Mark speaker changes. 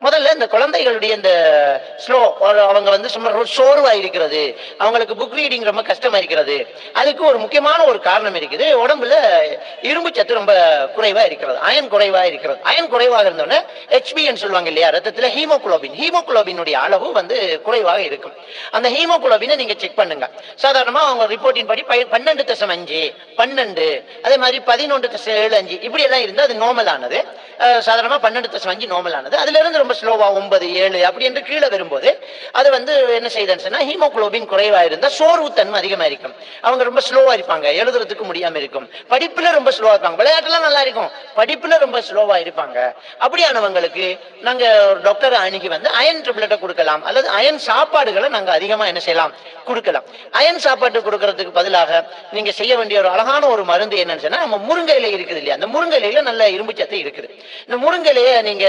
Speaker 1: முதல்ல இந்த குழந்தைகளுடைய இந்த ஸ்லோ, அவங்க வந்து சும்மா சோர்வா இருக்கிறது, அவங்களுக்கு புக் ரீடிங் ரொம்ப கஷ்டமா இருக்கிறது. அதுக்கு ஒரு முக்கியமான ஒரு காரணம் இருக்குது. உடம்புல இரும்பு சத்து ரொம்ப குறைவா இருக்கிறது, அயன் குறைவா இருக்கிறது. அயன் குறைவாக இருந்தோடனே ஹெச்பின்னு சொல்லுவாங்க இல்லையா, ரத்தத்துல ஹீமோகுளோபினுடைய அளவு வந்து குறைவாக இருக்கும். அந்த ஹீமோகுளோபினை நீங்க செக் பண்ணுங்க. சாதாரணமா அவங்க ரிப்போர்ட்டின் படி 12.5, 12, அதே மாதிரி 11.75 இப்படி எல்லாம் இருந்தா அது நார்மல் ஆனது. சாதாரணமா 12.5 நார்மல் ஆனது. அதுல இருந்து ரொம்ப ஸ்லோவா 9, 7 அப்படி என்று கீழே வரும்போது அது வந்து என்ன செய்யுதுன்னு சொன்னா, ஹீமோகுளோபின் குறைவா இருந்தா சோர்வு தன்மை அதிகமா இருக்கும். அவங்க ரொம்ப ஸ்லோவா இருப்பாங்க, எழுதுறதுக்கு முடியாம இருக்கும். படிப்புல ரொம்ப ஸ்லோவா இருப்பாங்க, விளையாட்டுலாம் நல்லா இருக்கும், படிப்புல ரொம்ப ஸ்லோவா இருப்பாங்க. அப்படியானவங்களுக்கு நாங்க டாக்டர் அணுகி வந்து அயன் டேப்லெட்டை கொடுக்கலாம், அல்லது அயன் சாப்பாடுகளை நாங்க அதிகமா என்ன செய்யலாம், கொடுக்கலாம். அயன் சாப்பாடு கொடுக்கறதுக்கு பதிலாக நீங்க செய்ய வேண்டிய ஒரு அழகான ஒரு மருந்து என்னன்னு சொன்னா, நம்ம முருங்கை இலை இருக்குது இல்லையா, அந்த முருங்கை இலையில நல்ல இரும்பு சத்து இருக்குது. இந்த முருங்கை இலையை நீங்க